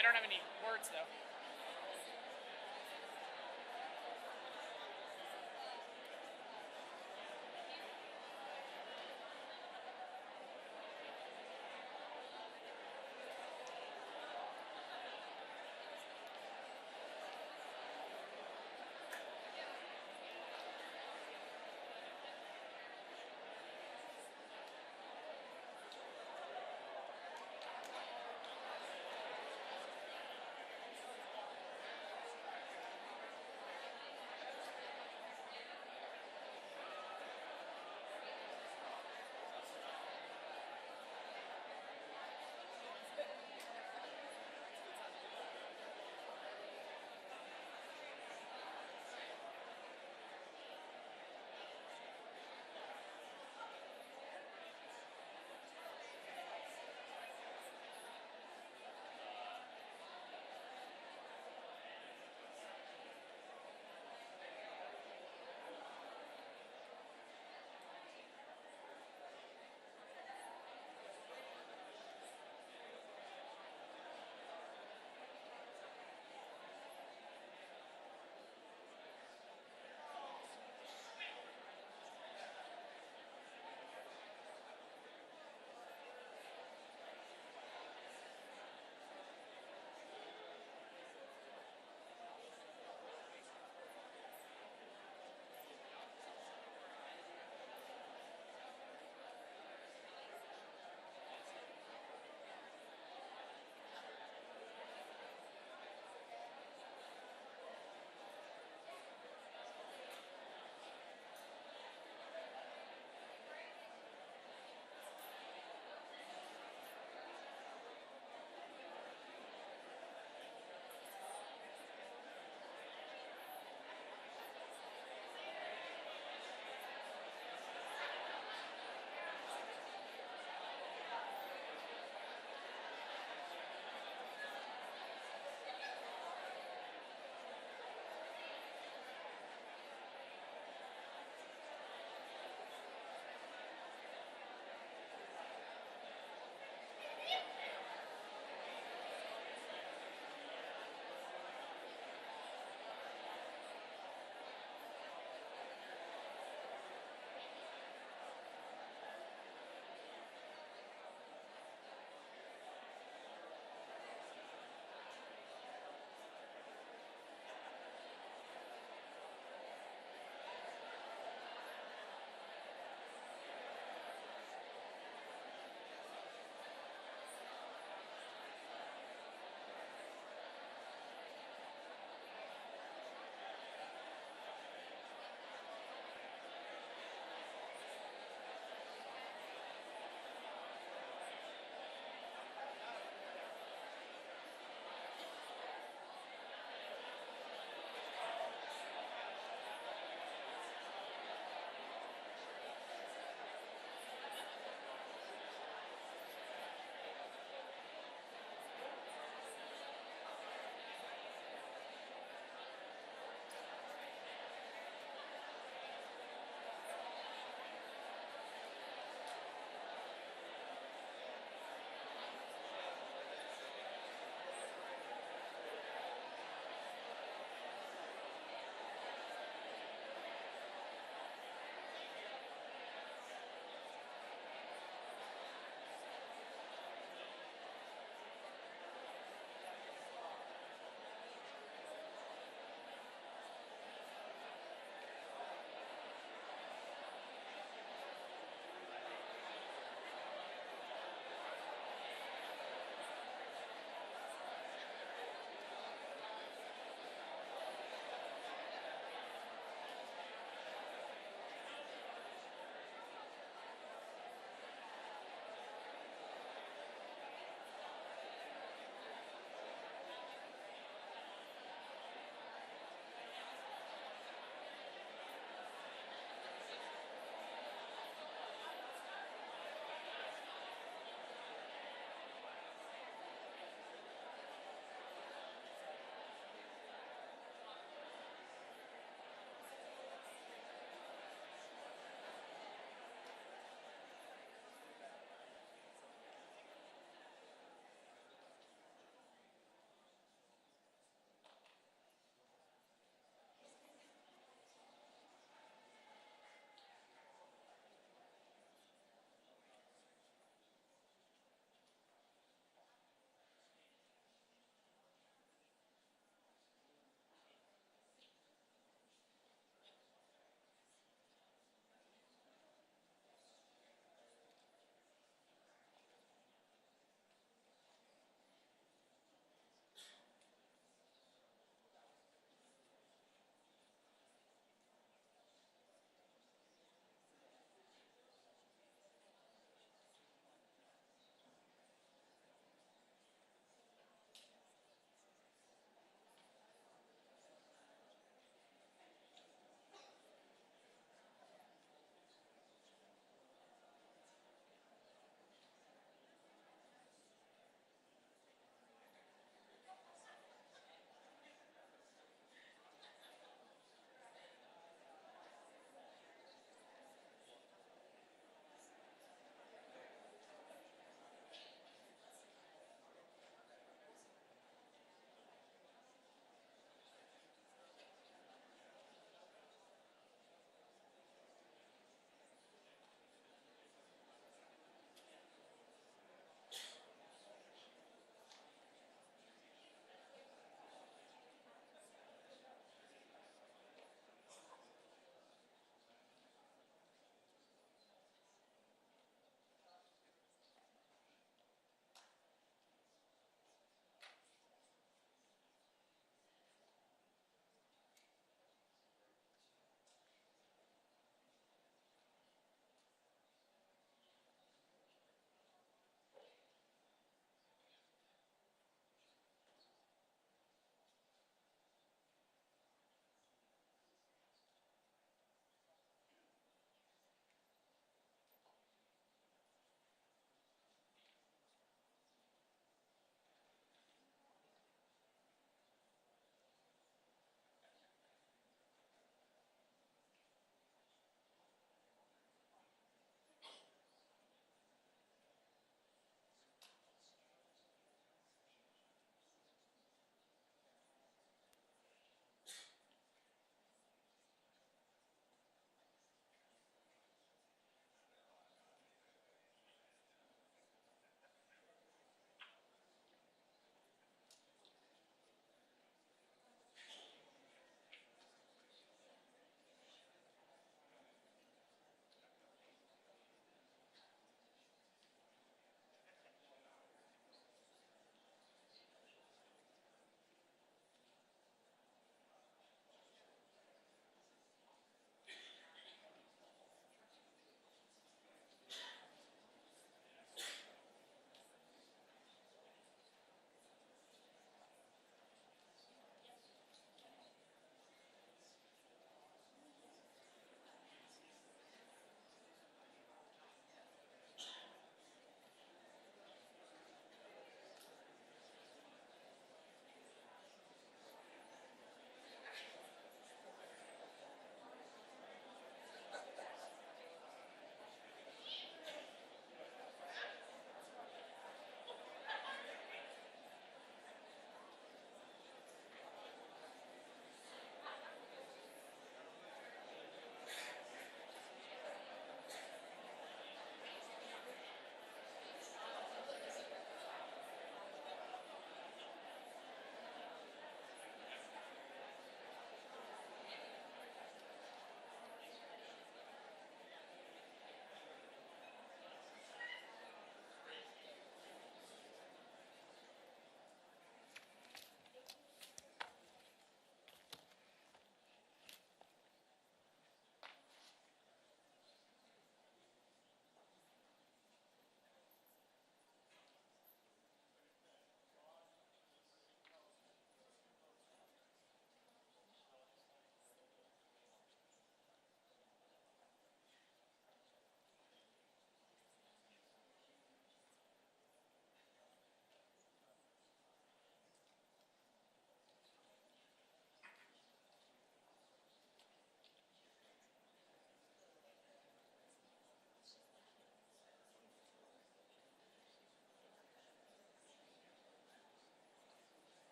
I don't have any words though.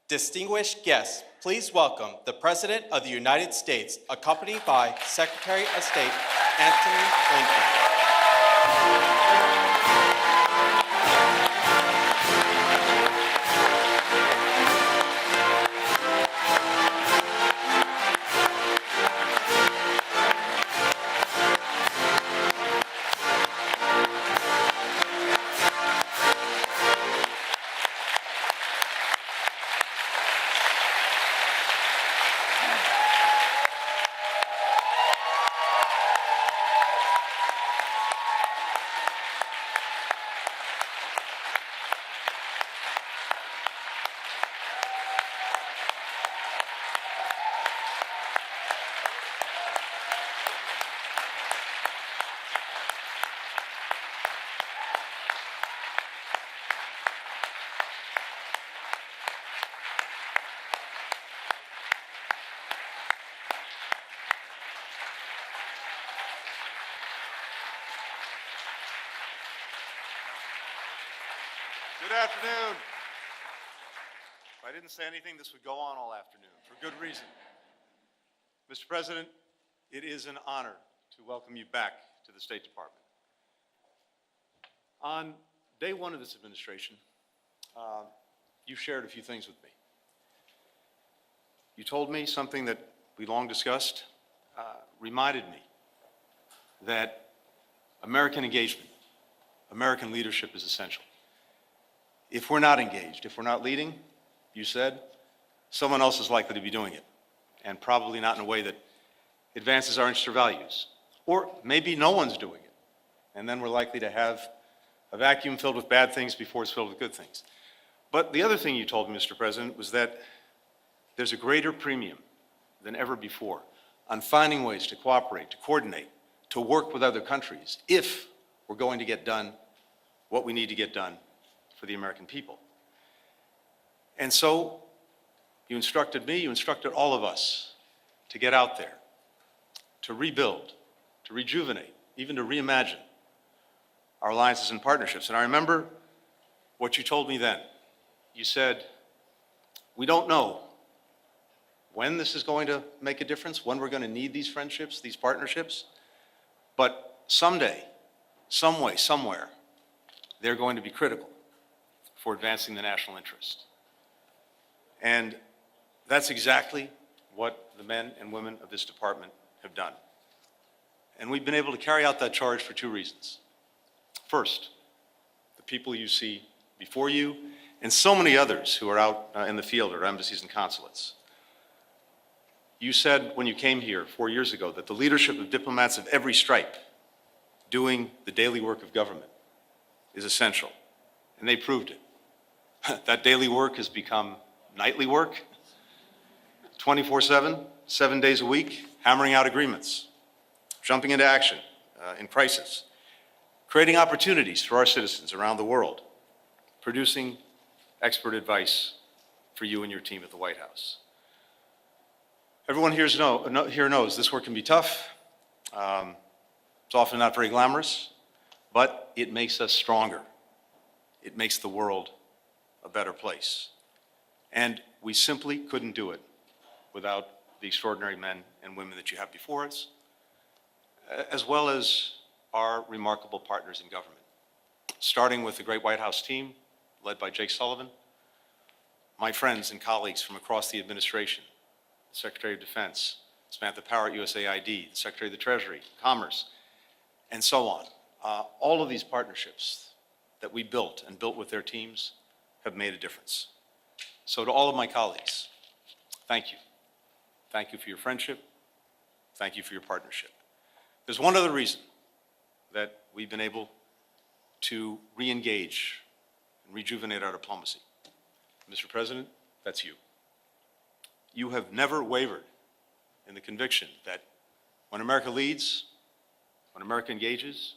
Distinguished guests, please welcome the President of the United States, accompanied by Secretary of State Anthony Blinken. Good afternoon. If I didn't say anything, this would go on all afternoon, for good reason. Mr. President, it is an honor to welcome you back to the State Department. On day one of this administration, you shared a few things with me. You told me something that we long discussed, reminded me that American engagement, American leadership is essential. If we're not engaged, if we're not leading, you said, someone else is likely to be doing it, and probably not in a way that advances our interests or values. Or maybe no one's doing it, and then we're likely to have a vacuum filled with bad things before it's filled with good things. But the other thing you told me, Mr. President, was that there's a greater premium than ever before on finding ways to cooperate, to coordinate, to work with other countries, if we're going to get done what we need to get done for the American people. And so you instructed me, you instructed all of us to get out there, to rebuild, to rejuvenate, even to reimagine our alliances and partnerships. And I remember what you told me then. You said, we don't know when this is going to make a difference, when we're going to need these friendships, these partnerships, but someday, some way, somewhere, they're going to be critical for advancing the national interest. And that's exactly what the men and women of this department have done. And we've been able to carry out that charge for two reasons. First, the people you see before you, and so many others who are out in the field at our embassies and consulates. You said when you came here 4 years ago that the leadership of diplomats of every stripe doing the daily work of government is essential, and they proved it. That daily work has become nightly work, 24/7, 7 days a week, hammering out agreements, jumping into action in crisis, creating opportunities for our citizens around the world, producing expert advice for you and your team at the White House. Everyone here knows this work can be tough. It's often not very glamorous, but it makes us stronger. It makes the world a better place. And we simply couldn't do it without the extraordinary men and women that you have before us, as well as our remarkable partners in government, starting with the great White House team led by Jake Sullivan, my friends and colleagues from across the administration, the Secretary of Defense, Samantha Power at USAID, the Secretary of the Treasury, Commerce, and so on. All of these partnerships that we built and built with their teams have made a difference. So to all of my colleagues, thank you. Thank you for your friendship. Thank you for your partnership. There's one other reason that we've been able to re-engage and rejuvenate our diplomacy. Mr. President, that's you. You have never wavered in the conviction that when America leads, when America engages,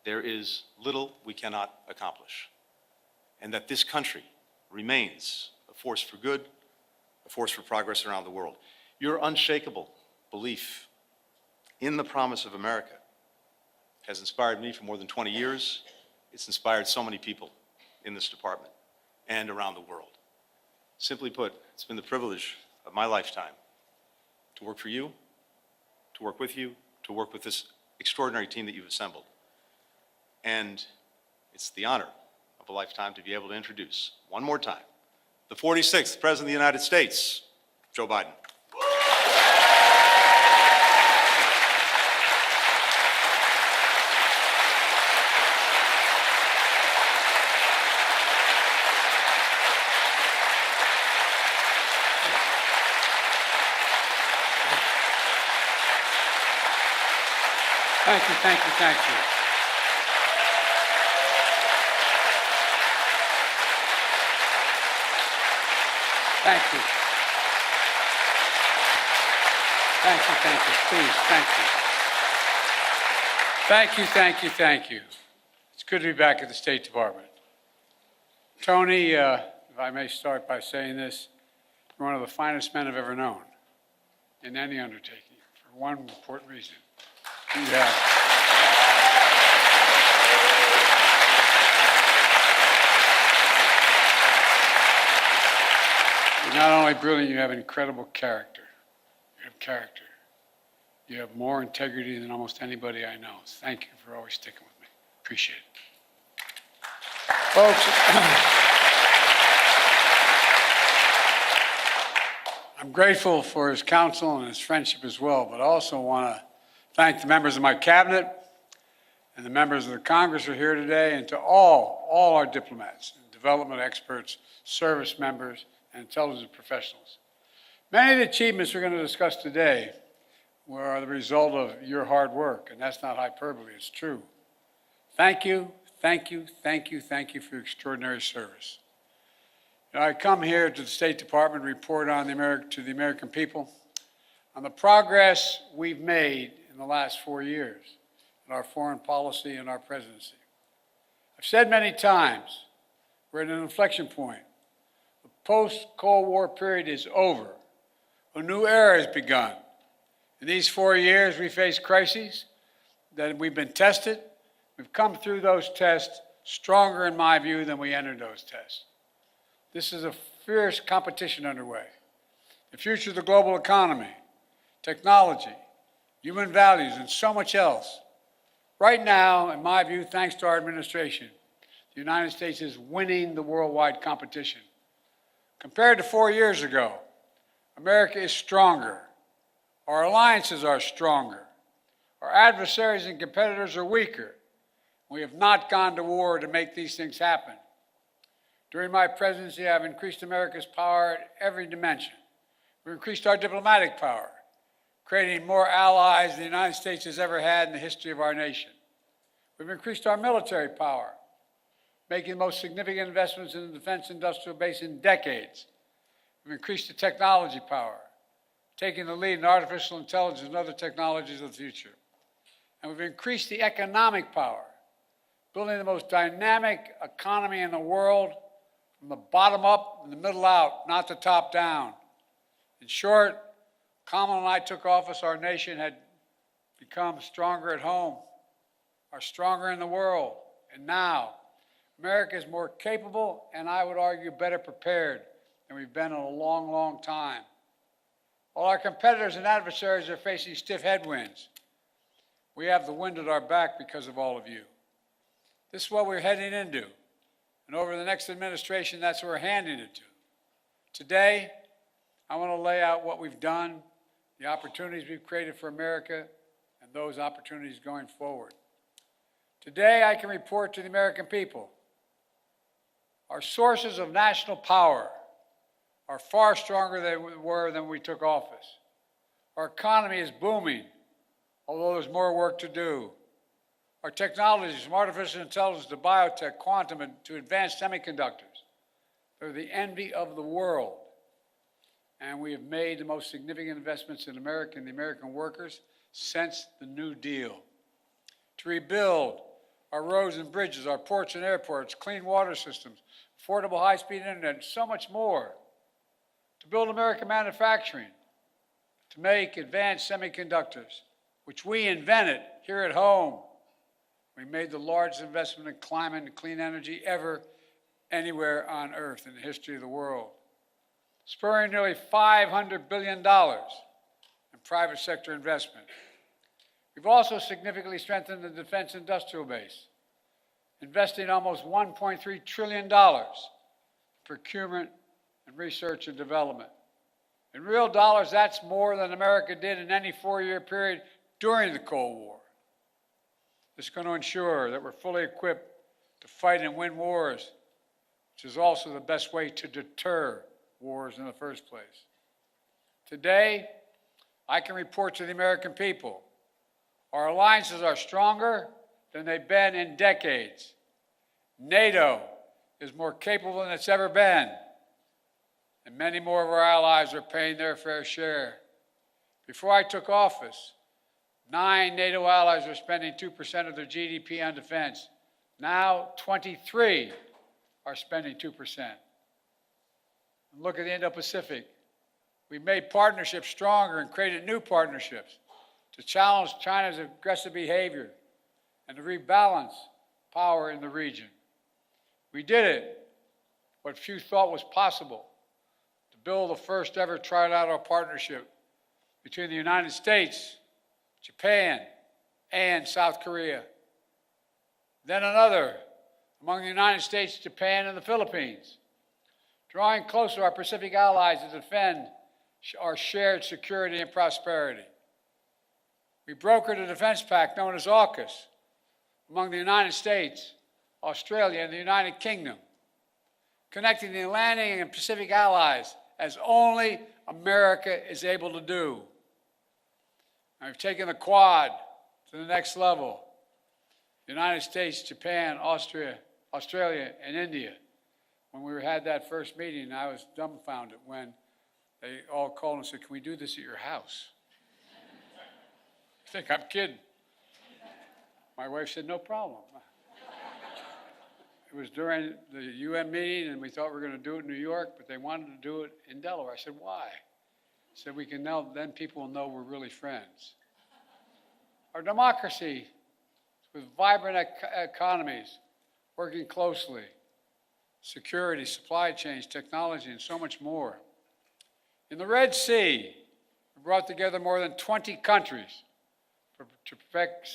there is little we cannot accomplish, and that this country remains a force for good, a force for progress around the world. Your unshakable belief in the promise of America has inspired me for more than 20 years. It's inspired so many people in this department and around the world. Simply put, it's been the privilege of my lifetime to work for you, to work with you, to work with this extraordinary team that you've assembled. And it's the honor of a lifetime to be able to introduce, one more time, the 46th President of the United States, Joe Biden. Thank you, thank you, thank you. Thank you. Thank you, thank you, please, thank you. Thank you, thank you, thank you. It's good to be back at the State Department. Tony, if I may start by saying this, you're one of the finest men I've ever known in any undertaking, for one important reason. You're not only brilliant, you have incredible character. You have character. You have more integrity than almost anybody I know. Thank you for always sticking with me. Appreciate it. Folks, I'm grateful for his counsel and his friendship as well, but I also want to thank the members of my cabinet and the members of the Congress who are here today, and to all our diplomats, and development experts, service members, and intelligence professionals. Many of the achievements we're going to discuss today were the result of your hard work, and that's not hyperbole, it's true. Thank you, thank you, thank you, thank you for your extraordinary service. I come here to the State Department to report on to the American people on the progress we've made in the last 4 years in our foreign policy and our presidency. I've said many times, we're at an inflection point. The post-Cold War period is over. A new era has begun. In these 4 years, we faced crises that we've been tested. We've come through those tests stronger, in my view, than we entered those tests. This is a fierce competition underway. The future of the global economy, technology, human values, and so much else. Right now, in my view, thanks to our administration, the United States is winning the worldwide competition. Compared to 4 years ago, America is stronger. Our alliances are stronger. Our adversaries and competitors are weaker. We have not gone to war to make these things happen. During my presidency, I've increased America's power at every dimension. We've increased our diplomatic power, creating more allies than the United States has ever had in the history of our nation. We've increased our military power, making the most significant investments in the defense industrial base in decades. We've increased the technology power, taking the lead in artificial intelligence and other technologies of the future. And we've increased the economic power, building the most dynamic economy in the world from the bottom up and the middle out, not the top down. In short, Kamala and I took office, our nation had become stronger at home, are stronger in the world. And now, America is more capable and, I would argue, better prepared than we've been in a long, long time. While our competitors and adversaries are facing stiff headwinds, we have the wind at our back because of all of you. This is what we're heading into. And over the next administration, that's what we're handing it to. Today, I want to lay out what we've done, the opportunities we've created for America, and those opportunities going forward. Today, I can report to the American people, our sources of national power are far stronger than we were when we took office. Our economy is booming, although there's more work to do. Our technologies, from artificial intelligence to biotech, quantum, and to advanced semiconductors, they're the envy of the world. And we have made the most significant investments in America and the American workers since the New Deal. To rebuild our roads and bridges, our ports and airports, clean water systems, affordable high-speed internet, and so much more. To build American manufacturing, to make advanced semiconductors, which we invented here at home. We made the largest investment in climate and clean energy ever anywhere on earth in the history of the world. spurring nearly $500 billion in private sector investment. We've also significantly strengthened the defense industrial base, investing almost $1.3 trillion in procurement and research and development. In real dollars, that's more than America did in any four-year period during the Cold War. This is going to ensure that we're fully equipped to fight and win wars, which is also the best way to deter wars in the first place. Today, I can report to the American people, our alliances are stronger than they've been in decades. NATO is more capable than it's ever been, and many more of our allies are paying their fair share. Before I took office, 9 NATO allies were spending 2% of their GDP on defense. Now 23 are spending 2%. Look at the Indo-Pacific. We've made partnerships stronger and created new partnerships to challenge China's aggressive behavior and to rebalance power in the region. We did it, what few thought was possible, to build the first ever trilateral partnership between the United States, Japan, and South Korea. Then another among the United States, Japan, and the Philippines, drawing closer our Pacific allies to defend our shared security and prosperity. We brokered a defense pact known as AUKUS among the United States, Australia, and the United Kingdom, connecting the Atlantic and Pacific allies as only America is able to do. And we've taken the Quad to the next level. The United States, Japan, Australia, and India. When we had that first meeting, I was dumbfounded when they all called and said, "Can we do this at your house?" I think I'm kidding. My wife said, "No problem." It was during the UN meeting, and we thought we were going to do it in New York, but they wanted to do it in Delaware. I said, "Why?" He said, "We can know, then people will know we're really friends." Our democracy, with vibrant economies, working closely, security, supply chains, technology, and so much more. In the Red Sea, we brought together more than 20 countries to protect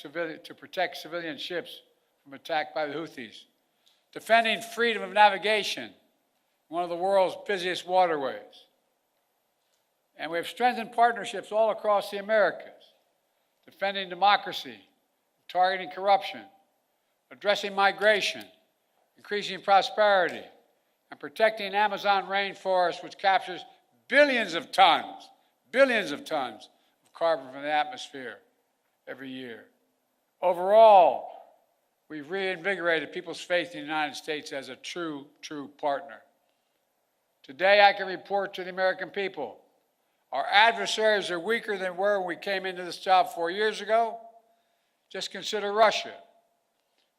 civilian ships from attack by the Houthis, defending freedom of navigation, one of the world's busiest waterways. And we have strengthened partnerships all across the Americas, defending democracy, targeting corruption, addressing migration, increasing prosperity, and protecting Amazon rainforest, which captures billions of tons of carbon from the atmosphere every year. Overall, we've reinvigorated people's faith in the United States as a true partner. Today, I can report to the American people, our adversaries are weaker than were when we came into this job 4 years ago. Just consider Russia.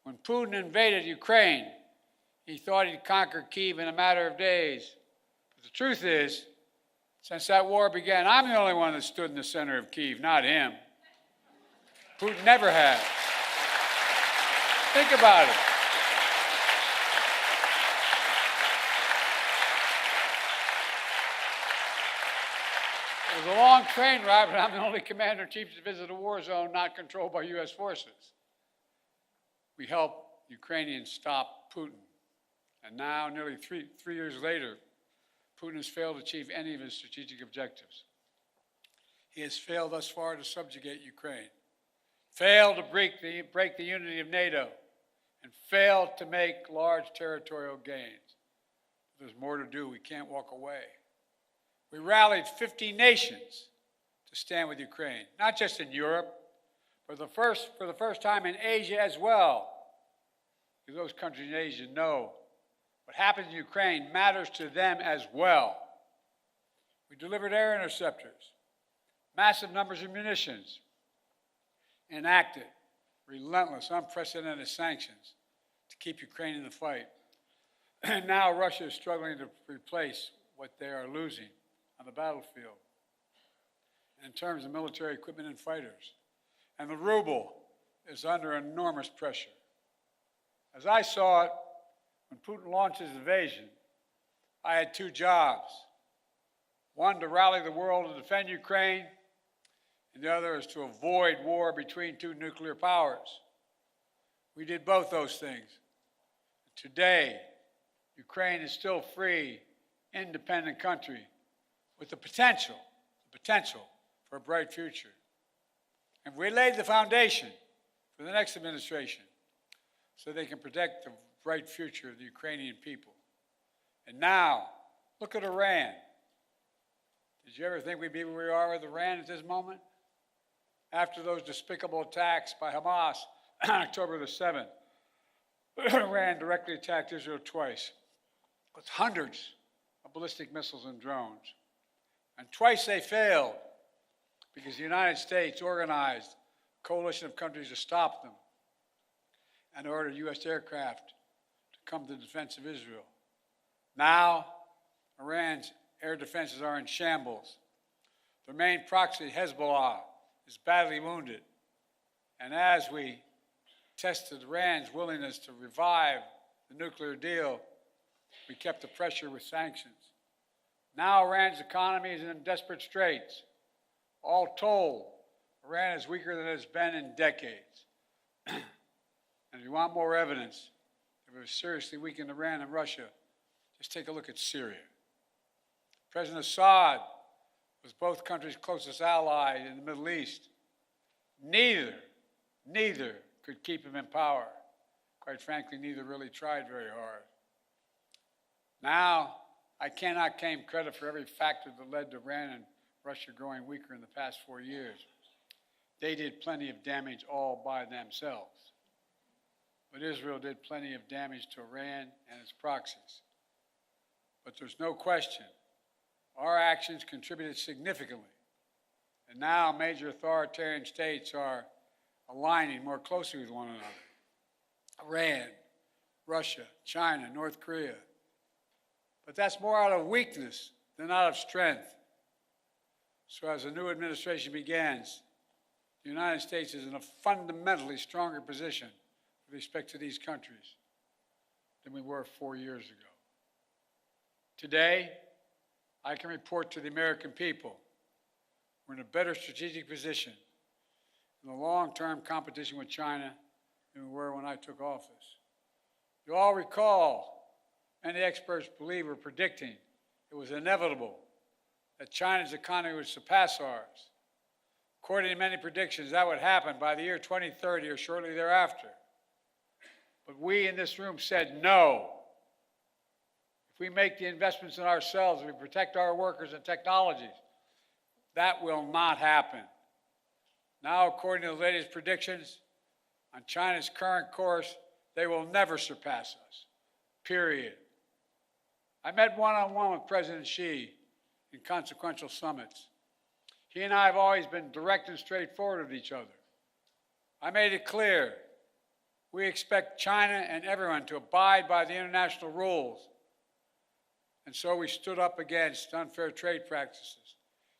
When Putin invaded Ukraine, he thought he'd conquer Kyiv in a matter of days. But the truth is, since that war began, I'm the only one that stood in the center of Kyiv, not him. Putin never has. Think about it. It was a long train ride, but I'm the only commander-in-chief to visit a war zone not controlled by U.S. forces. We helped Ukrainians stop Putin. And now, nearly three years later, Putin has failed to achieve any of his strategic objectives. He has failed thus far to subjugate Ukraine, failed to break the unity of NATO, and failed to make large territorial gains. There's more to do. We can't walk away. We rallied 50 nations to stand with Ukraine, not just in Europe, but for the first time in Asia as well. Because those countries in Asia know what happens in Ukraine matters to them as well. We delivered air interceptors, massive numbers of munitions, enacted relentless, unprecedented sanctions to keep Ukraine in the fight. And now Russia is struggling to replace what they are losing on the battlefield in terms of military equipment and fighters. And the ruble is under enormous pressure. As I saw it, when Putin launched his invasion, I had two jobs: One, to rally the world to defend Ukraine, and the other is to avoid war between two nuclear powers. We did both those things. Today, Ukraine is still a free, independent country with the potential for a bright future. And we laid the foundation for the next administration so they can protect the bright future of the Ukrainian people. And now, look at Iran. Did you ever think we'd be where we are with Iran at this moment? After those despicable attacks by Hamas on October the 7th, Iran directly attacked Israel twice with hundreds of ballistic missiles and drones. And twice they failed because the United States organized a coalition of countries to stop them and ordered U.S. aircraft to come to the defense of Israel. Now, Iran's air defenses are in shambles. Their main proxy, Hezbollah, is badly wounded. And as we tested Iran's willingness to revive the nuclear deal, we kept the pressure with sanctions. Now Iran's economy is in desperate straits. All told, Iran is weaker than it's been in decades. And if you want more evidence that we've seriously weakened Iran and Russia, just take a look at Syria. President Assad was both countries' closest ally in the Middle East. Neither could keep him in power. Quite frankly, neither really tried very hard. Now, I cannot claim credit for every factor that led to Iran and Russia growing weaker in the past 4 years. They did plenty of damage all by themselves. But Israel did plenty of damage to Iran and its proxies. But there's no question, our actions contributed significantly. And now major authoritarian states are aligning more closely with one another. Iran, Russia, China, North Korea. But that's more out of weakness than out of strength. So as the new administration begins, the United States is in a fundamentally stronger position with respect to these countries than we were 4 years ago. Today, I can report to the American people we're in a better strategic position in the long-term competition with China than we were when I took office. You all recall, many experts believe were predicting it was inevitable that China's economy would surpass ours. According to many predictions, that would happen by the year 2030 or shortly thereafter. But we in this room said no. If we make the investments in ourselves, we protect our workers and technologies, that will not happen. Now, according to the latest predictions, on China's current course, they will never surpass us, period. I met one-on-one with President Xi in consequential summits. He and I have always been direct and straightforward with each other. I made it clear we expect China and everyone to abide by the international rules. And so we stood up against unfair trade practices,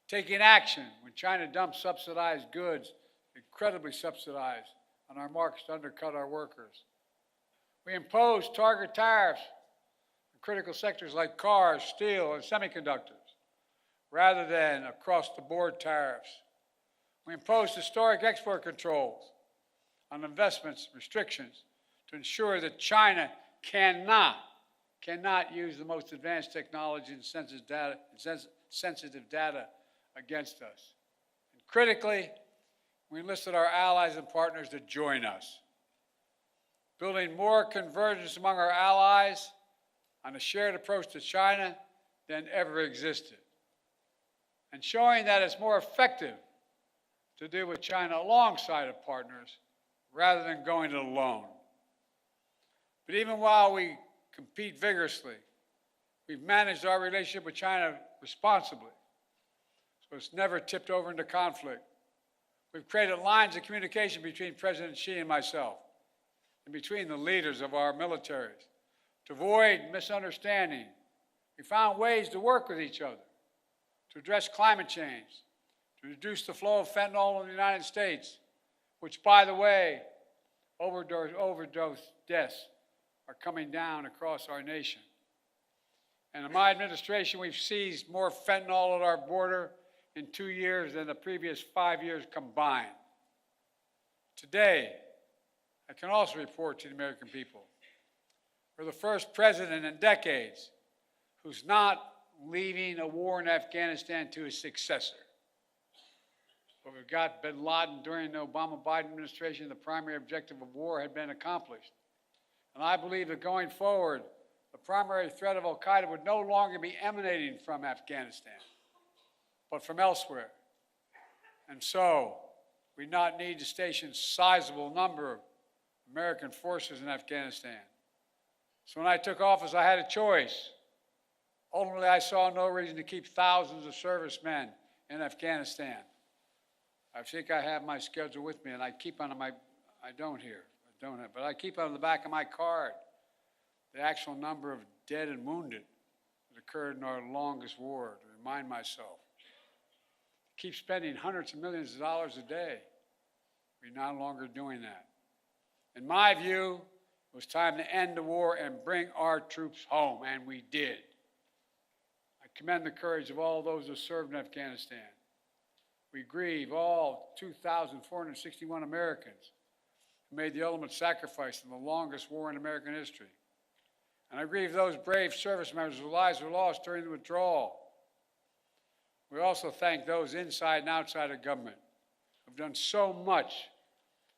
taking action when China dumps subsidized goods, incredibly subsidized, on our markets to undercut our workers. We imposed target tariffs in critical sectors like cars, steel, and semiconductors, rather than across-the-board tariffs. We imposed historic export controls on investments, restrictions, to ensure that China cannot use the most advanced technology and sensitive data against us. And critically, we enlisted our allies and partners to join us, building more convergence among our allies on a shared approach to China than ever existed, and showing that it's more effective to deal with China alongside of partners rather than going it alone. But even while we compete vigorously, we've managed our relationship with China responsibly, so it's never tipped over into conflict. We've created lines of communication between President Xi and myself, and between the leaders of our militaries. To avoid misunderstanding, we found ways to work with each other, to address climate change, to reduce the flow of fentanyl in the United States, which, by the way, overdose deaths are coming down across our nation. And in my administration, we've seized more fentanyl at our border in 2 years than the previous 5 years combined. Today, I can also report to the American people, we're the first president in decades who's not leaving a war in Afghanistan to his successor. But we've got bin Laden during the Obama-Biden administration, the primary objective of war had been accomplished. And I believe that going forward, the primary threat of al-Qaeda would no longer be emanating from Afghanistan, but from elsewhere. And so, we not need to station a sizable number of American forces in Afghanistan. So when I took office, I had a choice. Ultimately, I saw no reason to keep thousands of servicemen in Afghanistan. I think I have my schedule with me, and I keep on my, I don't here, I don't have, but I keep on the back of my card the actual number of dead and wounded that occurred in our longest war, to remind myself. Keep spending hundreds of millions of dollars a day. We're no longer doing that. In my view, it was time to end the war and bring our troops home, and we did. I commend the courage of all those who served in Afghanistan. We grieve all 2,461 Americans who made the ultimate sacrifice in the longest war in American history. And I grieve those brave service members whose lives were lost during the withdrawal. We also thank those inside and outside of government who have done so much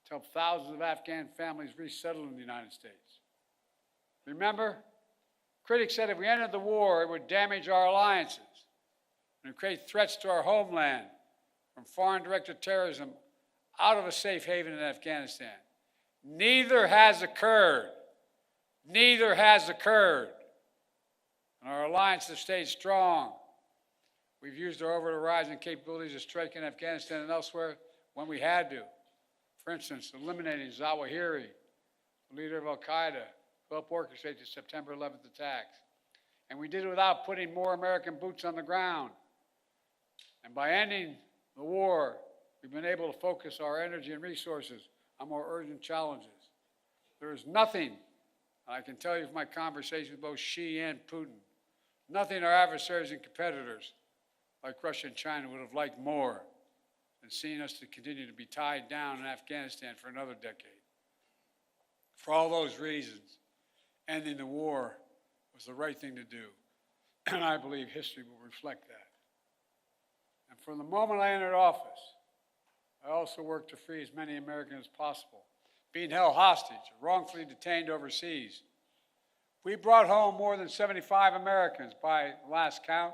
to help thousands of Afghan families resettle in the United States. Remember, critics said if we ended the war, it would damage our alliances and create threats to our homeland from foreign-directed terrorism out of a safe haven in Afghanistan. Neither has occurred. Neither has occurred. And our alliances have stayed strong. We've used our over-the-horizon capabilities to strike in Afghanistan and elsewhere when we had to. For instance, eliminating Zawahiri, the leader of al-Qaeda, who helped orchestrate the September 11th attacks. And we did it without putting more American boots on the ground. And by ending the war, we've been able to focus our energy and resources on more urgent challenges. There is nothing, I can tell you from my conversations with both Xi and Putin, nothing our adversaries and competitors like Russia and China would have liked more than seeing us to continue to be tied down in Afghanistan for another decade. For all those reasons, ending the war was the right thing to do, and I believe history will reflect that. And from the moment I entered office, I also worked to free as many Americans as possible being held hostage or wrongfully detained overseas. We brought home more than 75 Americans by last count.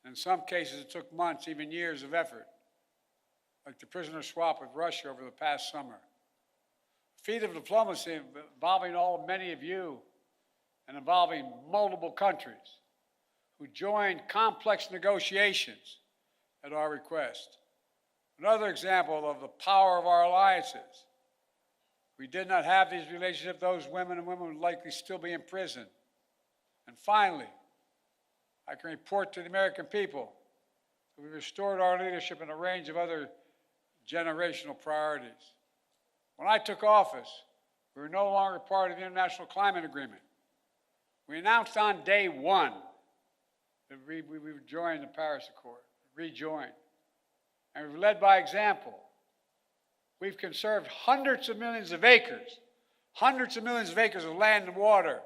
In some cases, it took months, even years of effort, like the prisoner swap with Russia over the past summer. A feat of diplomacy involving many of you and involving multiple countries who joined complex negotiations at our request. Another example of the power of our alliances. We did not have these relationships, those women and women would likely still be in prison. And finally, I can report to the American people that we restored our leadership in a range of other generational priorities. When I took office, we were no longer part of the International Climate Agreement. We announced on day one that we would join the Paris Accord, rejoin. And we've led by example. We've conserved hundreds of millions of acres of land and water,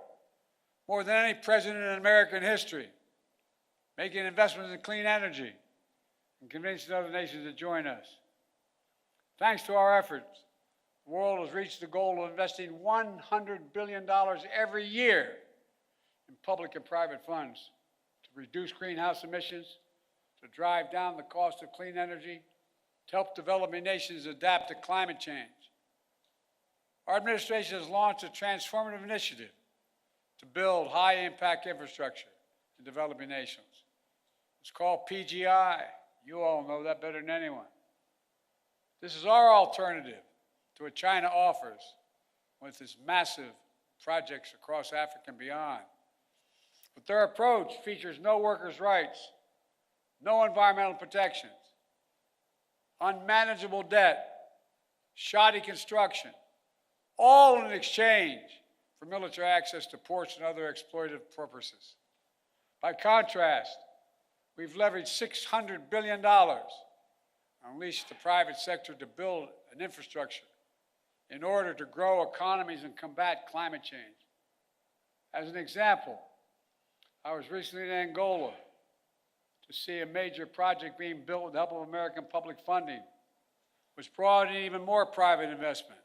more than any president in American history, making investments in clean energy and convincing other nations to join us. Thanks to our efforts, the world has reached the goal of investing $100 billion every year in public and private funds to reduce greenhouse emissions, to drive down the cost of clean energy, to help developing nations adapt to climate change. Our administration has launched a transformative initiative to build high-impact infrastructure in developing nations. It's called PGI. You all know that better than anyone. This is our alternative to what China offers with its massive projects across Africa and beyond. But their approach features no workers' rights, no environmental protections, unmanageable debt, shoddy construction, all in exchange for military access to ports and other exploitative purposes. By contrast, we've leveraged $600 billion and unleashed the private sector to build an infrastructure in order to grow economies and combat climate change. As an example, I was recently in Angola to see a major project being built with the help of American public funding, which brought in even more private investment.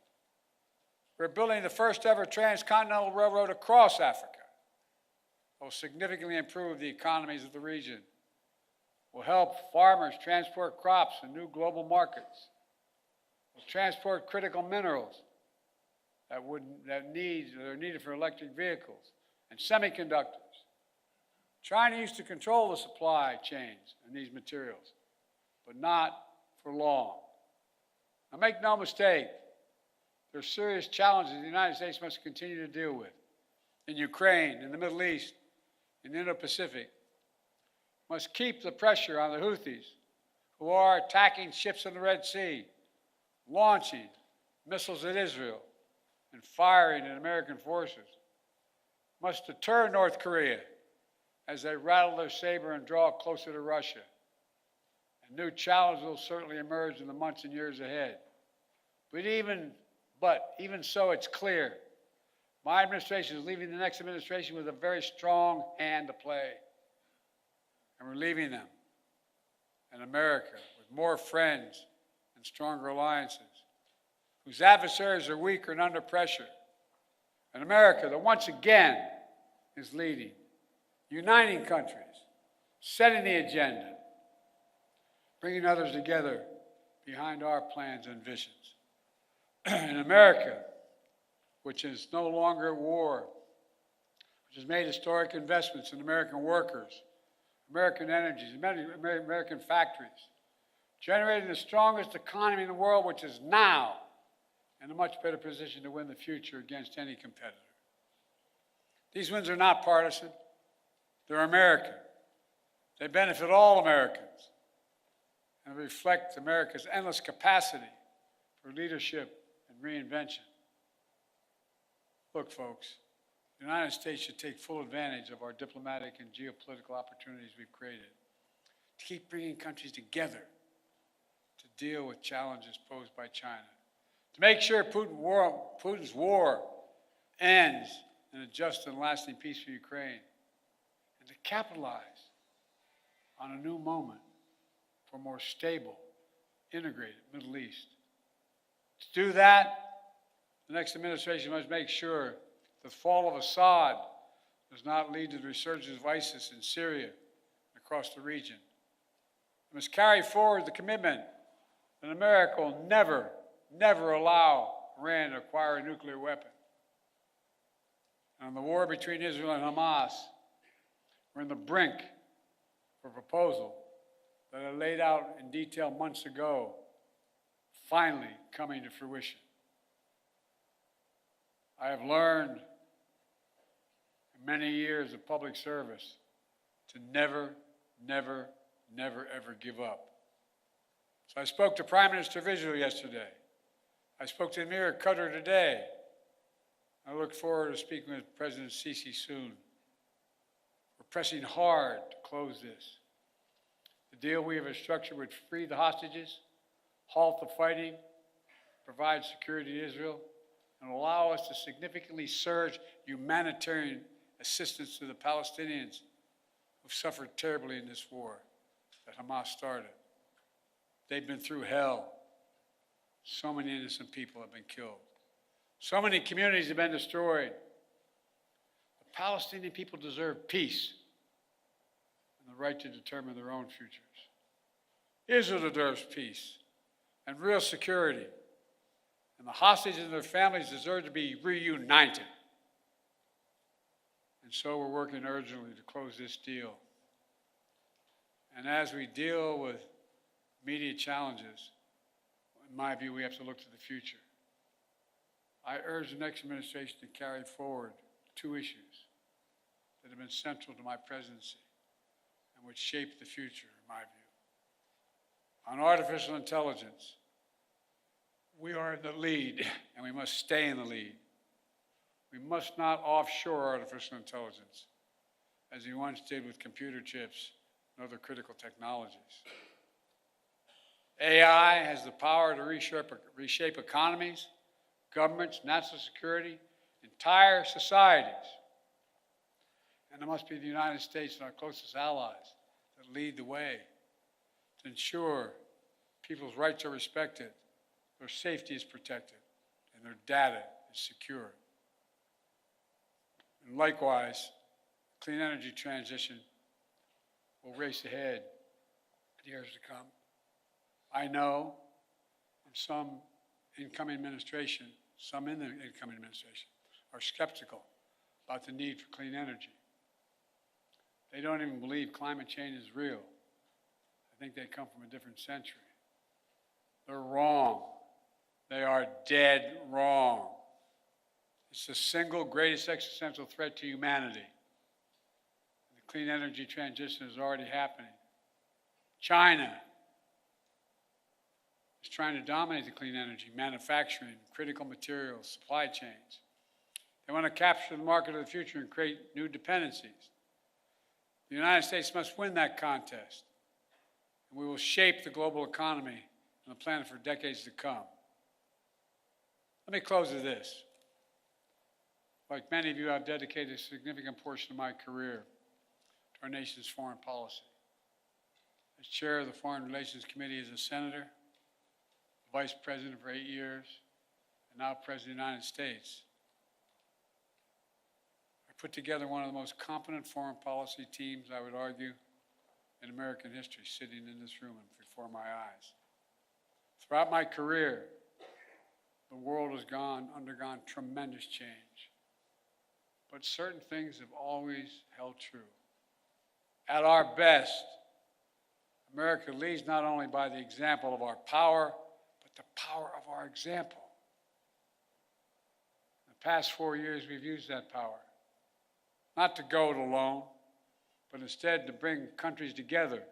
We're building the first ever transcontinental railroad across Africa. It will significantly improve the economies of the region, will help farmers transport crops in new global markets, will transport critical minerals that are needed for electric vehicles and semiconductors. China used to control the supply chains in these materials, but not for long. Now, make no mistake, there are serious challenges the United States must continue to deal with. In Ukraine, in the Middle East, in the Indo-Pacific, must keep the pressure on the Houthis, who are attacking ships in the Red Sea, launching missiles at Israel, and firing at American forces. Must deter North Korea as they rattle their saber and draw closer to Russia. And new challenges will certainly emerge in the months and years ahead. But even so, it's clear my administration is leaving the next administration with a very strong hand to play. And we're leaving them in America with more friends and stronger alliances, whose adversaries are weaker and under pressure. An America that once again is leading, uniting countries, setting the agenda, bringing others together behind our plans and visions. In America, which is no longer at war, which has made historic investments in American workers, American energies, American factories, generating the strongest economy in the world, which is now in a much better position to win the future against any competitor. These wins are not partisan. They're American. They benefit all Americans and reflect America's endless capacity for leadership and reinvention. Look, folks, the United States should take full advantage of our diplomatic and geopolitical opportunities we've created to keep bringing countries together to deal with challenges posed by China, to make sure Putin's war ends in a just and lasting peace for Ukraine, and to capitalize on a new moment for a more stable, integrated Middle East. To do that, the next administration must make sure the fall of Assad does not lead to the resurgence of ISIS in Syria and across the region. It must carry forward the commitment that America will never allow Iran to acquire a nuclear weapon. On the war between Israel and Hamas, we're on the brink of a proposal that I laid out in detail months ago, finally coming to fruition. I have learned in many years of public service to never, ever give up. So I spoke to Prime Minister of Israel yesterday. I spoke to Emir Qatar today. I look forward to speaking with President Sisi soon. We're pressing hard to close this. The deal we have structured would free the hostages, halt the fighting, provide security to Israel, and allow us to significantly surge humanitarian assistance to the Palestinians who've suffered terribly in this war that Hamas started. They've been through hell. So many innocent people have been killed. So many communities have been destroyed. The Palestinian people deserve peace and the right to determine their own futures. Israel deserves peace and real security. And the hostages and their families deserve to be reunited. And so we're working urgently to close this deal. And as we deal with immediate challenges, in my view, we have to look to the future. I urge the next administration to carry forward two issues that have been central to my presidency and which shape the future, in my view. On artificial intelligence, we are in the lead, and we must stay in the lead. We must not offshore artificial intelligence, as he once did with computer chips and other critical technologies. AI has the power to reshape economies, governments, national security, entire societies. And it must be the United States and our closest allies that lead the way to ensure people's rights are respected, their safety is protected, and their data is secure. And likewise, clean energy transition will race ahead in years to come. I know some in the incoming administration are skeptical about the need for clean energy. They don't even believe climate change is real. I think they come from a different century. They're wrong. They are dead wrong. It's the single greatest existential threat to humanity. The clean energy transition is already happening. China is trying to dominate the clean energy, manufacturing, critical materials, supply chains. They want to capture the market of the future and create new dependencies. The United States must win that contest, and we will shape the global economy and the planet for decades to come. Let me close with this. Like many of you, I've dedicated a significant portion of my career to our nation's foreign policy. As chair of the Foreign Relations Committee as a senator, vice president for 8 years, and now president of the United States, I put together one of the most competent foreign policy teams, I would argue, in American history, sitting in this room and before my eyes. Throughout my career, the world has undergone tremendous change. But certain things have always held true. At our best, America leads not only by the example of our power, but the power of our example. In the past 4 years, we've used that power, not to go it alone, but instead to bring countries together,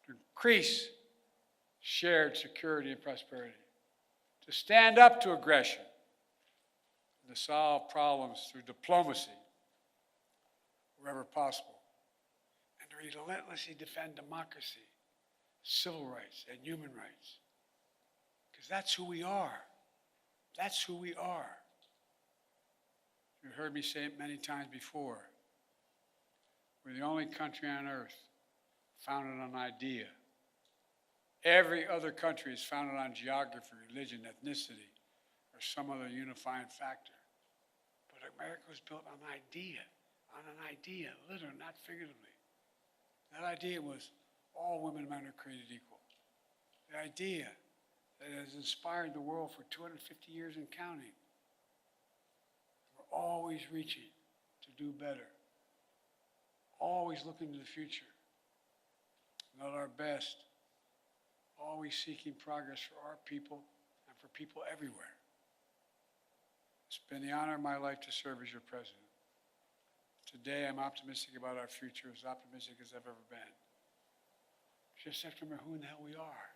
to increase shared security and prosperity, to stand up to aggression, and to solve problems through diplomacy wherever possible, and to relentlessly defend democracy, civil rights, and human rights. Because that's who we are. That's who we are. You've heard me say it many times before. We're the only country on earth founded on idea. Every other country is founded on geography, religion, ethnicity, or some other unifying factor. But America was built on an idea, literally, not figuratively. That idea was all women and men are created equal. The idea that has inspired the world for 250 years and counting. We're always reaching to do better, always looking to the future, not our best, always seeking progress for our people and for people everywhere. It's been the honor of my life to serve as your president. Today, I'm optimistic about our future, as optimistic as I've ever been. Just have to remember who in the hell we are.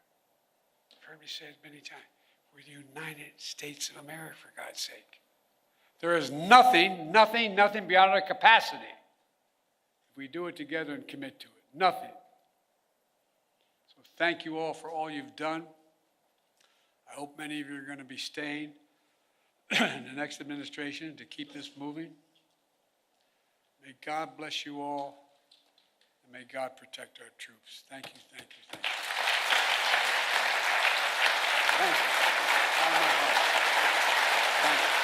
You've heard me say it many times. We're the United States of America, for God's sake. There is nothing beyond our capacity if we do it together and commit to it. Nothing. So thank you all for all you've done. I hope many of you are going to be staying in the next administration to keep this moving. May God bless you all, and may God protect our troops. Thank you, thank you, thank you. Thank you. Thank you.